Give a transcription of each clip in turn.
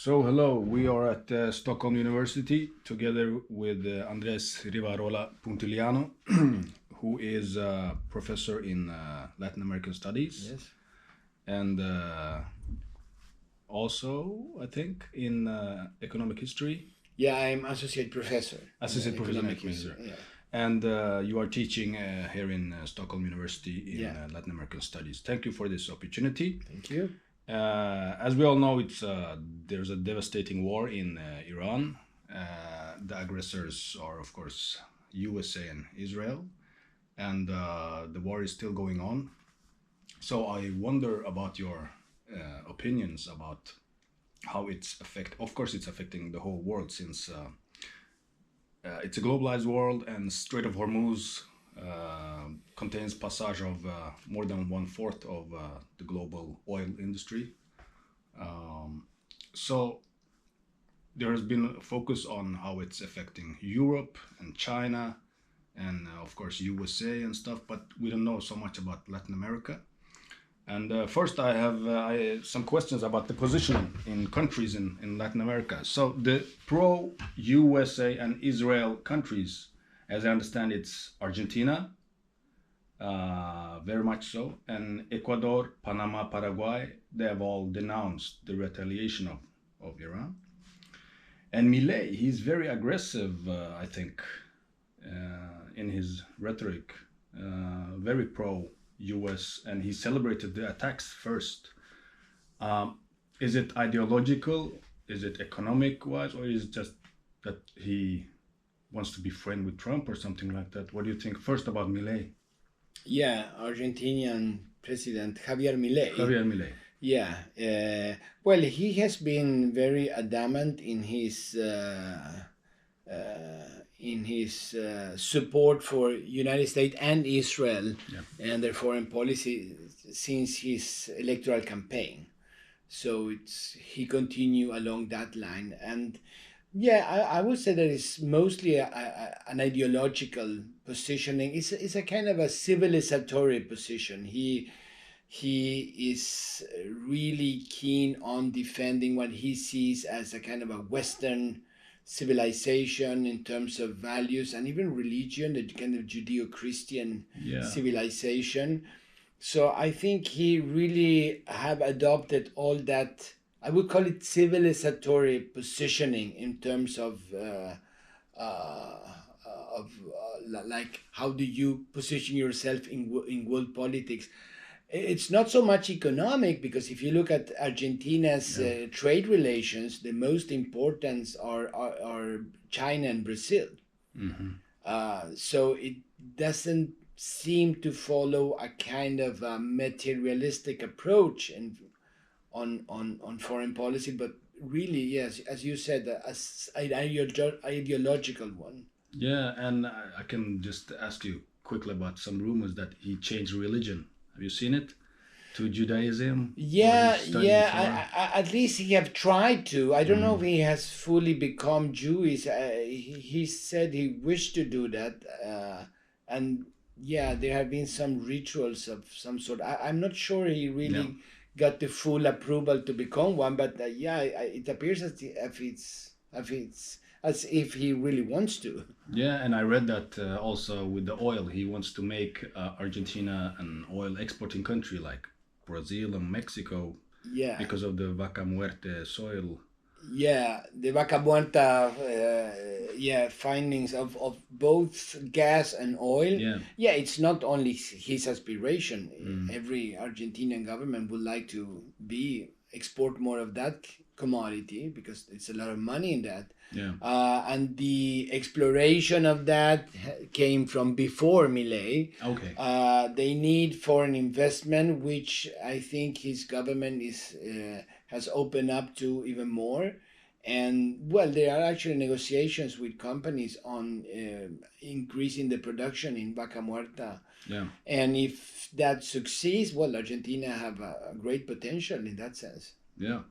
So, hello, we are at Stockholm University together with Andres Rivarola Puntigliano, who is a professor in Latin American Studies. Yes. And also, I think, in economic history. Yeah, I'm associate professor. Associate in professor, economic major. history, yeah. And you are teaching here in Stockholm University in Yeah. Latin American Studies. Thank you for this opportunity. Thank you. As we all know, there's a devastating war in Iran. The aggressors are, of course, USA and Israel, and the war is still going on. So I wonder about your opinions about how of course, it's affecting the whole world, since it's a globalized world, and Strait of Hormuz contains passage of more than 1/4 of the global oil industry. So there has been a focus on how it's affecting Europe and China and of course USA and stuff, but we don't know so much about Latin America. And first I have some questions about the position in countries in Latin America. So the pro-USA and Israel countries, as I understand, it's Argentina, very much so, and Ecuador, Panama, Paraguay. They have all denounced the retaliation of Iran. And Milei, he's very aggressive, I think, in his rhetoric, very pro-US, and he celebrated the attacks first. Is it ideological? Is it economic-wise? Or is it just that he wants to be friend with Trump or something like that? What do you think first about Milei? Yeah, Argentinian President Javier Milei. Javier Milei. Yeah. Well, he has been very adamant in his support for United States and Israel and their foreign policy since his electoral campaign. So he continue along that line, and yeah, I would say that it's mostly an ideological positioning. It's a kind of a civilizatory position. He is really keen on defending what he sees as a kind of a Western civilization in terms of values and even religion, the kind of Judeo-Christian civilization. So I think he really have adopted all that. I would call it civilizatory positioning in terms of like how do you position yourself in world politics. It's not so much economic, because if you look at Argentina's trade relations, the most important are China and Brazil. Mm-hmm. So it doesn't seem to follow a kind of a materialistic approach on foreign policy, but really, yes, as you said, an ideological one. Yeah, and I can just ask you quickly about some rumors that he changed religion. Have you seen it? To Judaism? Yeah, at least he have tried to. I don't know if he has fully become Jewish. He said he wished to do that, and yeah, there have been some rituals of some sort. I'm not sure he really got the full approval to become one, but it appears as if he really wants to. Yeah, and I read that also with the oil, he wants to make Argentina an oil exporting country like Brazil and Mexico. Yeah. Because of the Vaca Muerte soil. Yeah, the Vaca Muerta findings of both gas and oil. Yeah, it's not only his aspiration. Every Argentinian government would like to export more of that commodity because it's a lot of money in that. Yeah. And the exploration of that came from before Milei. Okay. They need foreign investment, which I think his government has opened up to even more. And well, there are actually negotiations with companies on increasing the production in Vaca Muerta. Yeah. And if that succeeds, well, Argentina have a great potential in that sense. Yeah.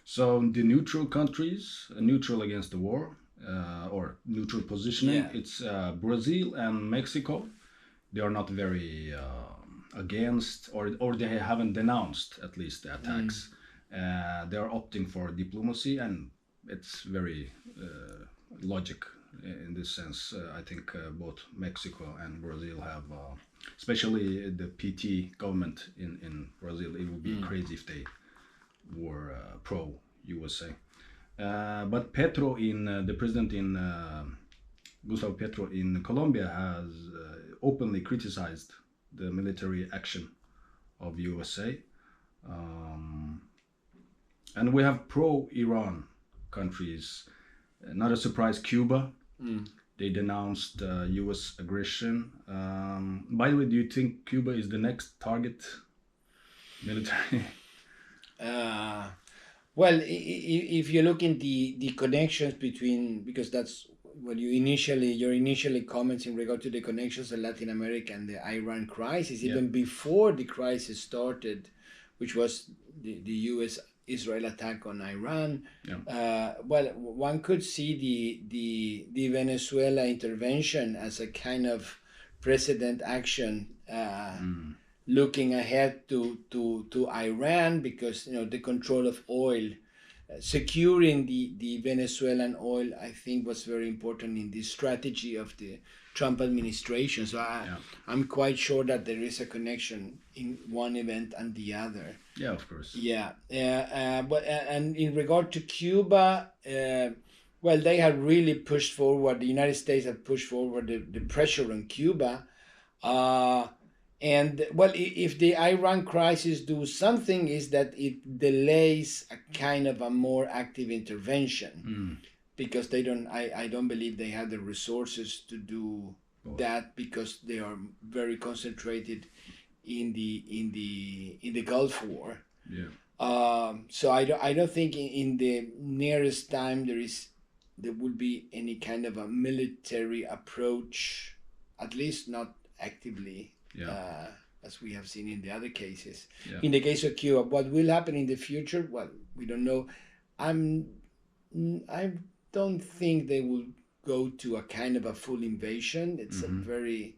So the neutral countries, neutral against the war, or neutral positioning, it's Brazil and Mexico. They are not very against, or they haven't denounced at least the attacks. They are opting for diplomacy, and it's very logic in this sense. I think both Mexico and Brazil have, especially the PT government in Brazil, it would be crazy if they were pro-USA. But Petro, the president in Gustavo Petro in Colombia, has openly criticized the military action of USA. And we have pro-Iran countries. Not a surprise, Cuba. They denounced US aggression. By the way, do you think Cuba is the next target military? Well, if you look in the connections between, because that's what your initially comments in regard to the connections of Latin America and the Iran crisis, even before the crisis started, which was the US-Israel attack on Iran. Well, one could see the Venezuela intervention as a kind of precedent action, looking ahead to Iran, because the control of oil, securing the Venezuelan oil, I think was very important in the strategy of the Trump administration. So I'm quite sure that there is a connection in one event and the other. Yeah, of course. But and in regard to Cuba, well, they have really pushed forward. The United States have pushed forward the pressure on Cuba. And well, if the Iran crisis do something, is that it delays a kind of a more active intervention, because they don't. I don't believe they have the resources to do that, because they are very concentrated in the Gulf War. So I don't think in the nearest time there will be any kind of a military approach, at least not actively. As we have seen in the other cases. In the case of Cuba, what will happen in the future? Well, we don't know. I don't think they will go to a kind of a full invasion. It's a very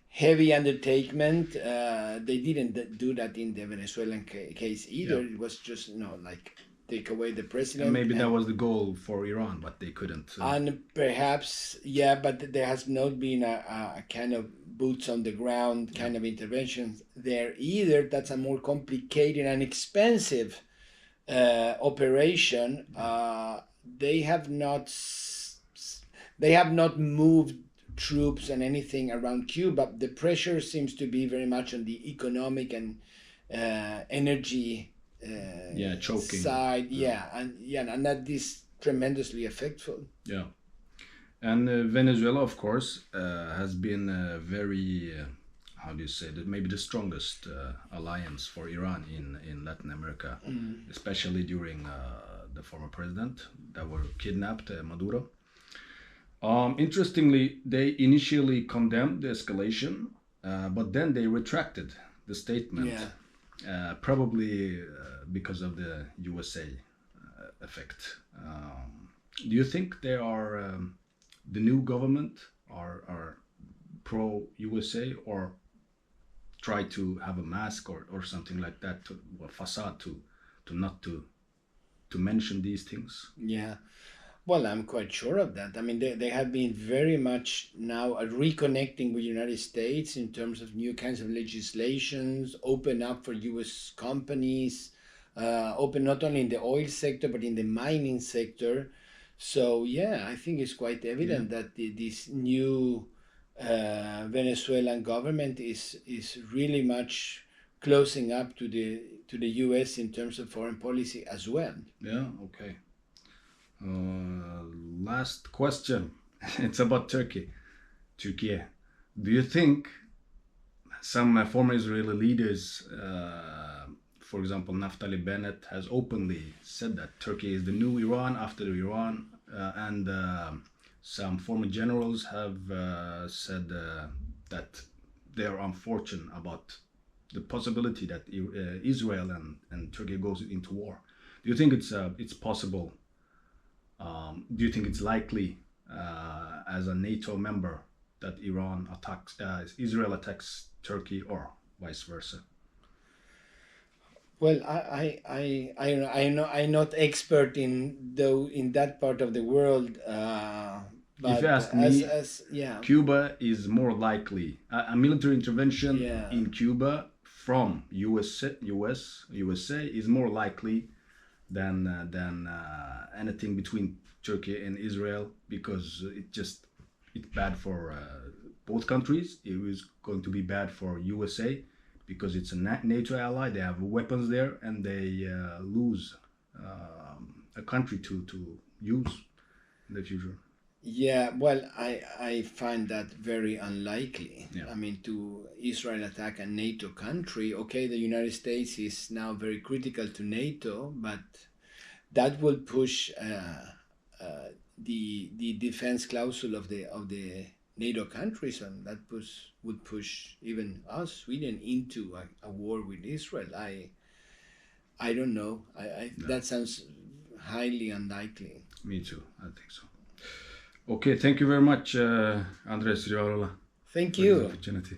heavy undertaking. They didn't do that in the Venezuelan case either. It was just like take away the president. And maybe that was the goal for Iran, but they couldn't. And perhaps, but there has not been a kind of boots on the ground kind of intervention there either. That's a more complicated and expensive operation. They have not moved troops and anything around Cuba. The pressure seems to be very much on the economic and energy choking side, and that is tremendously effectful. And Venezuela, of course, has been very how do you say that, maybe the strongest alliance for Iran in Latin America, especially during the former president that were kidnapped, Maduro. Interestingly, they initially condemned the escalation, but then they retracted the statement. Probably because of the USA effect. Do you think they are the new government are pro-USA, or try to have a mask or something like that, a facade to not to mention these things? Well, I'm quite sure of that. I mean, they have been very much now reconnecting with the United States in terms of new kinds of legislations, open up for U.S. companies, open not only in the oil sector, but in the mining sector. So, I think it's quite evident that this new Venezuelan government is really much closing up to the U.S. in terms of foreign policy as well. Okay. Last question. It's about Turkey. Turkey. Do you think some former Israeli leaders, for example, Naftali Bennett, has openly said that Turkey is the new Iran after Iran, and some former generals have said that they are unfortunate about the possibility that Israel and Turkey goes into war. Do you think it's possible? Do you think it's likely, as a NATO member, that Israel attacks Turkey, or vice versa? Well, I'm not expert in that part of the world, If you but ask me, yeah, Cuba is more likely a military intervention yeah, in Cuba from USA is more likely than anything between Turkey and Israel, because it's bad for both countries. It was going to be bad for USA because it's a NATO ally. They have weapons there, and they lose a country to use in the future. yeah. Well, I find that very unlikely. Yeah. I mean, to Israel attack a NATO country. Okay, the United States is now very critical to NATO, but that will push the defense clause of the NATO countries, and that would push even us, Sweden, into a war with Israel. I don't know. No. That sounds highly unlikely. Me too. I think so. Okay, thank you very much, Andres Rivarola, Thank for this you. opportunity.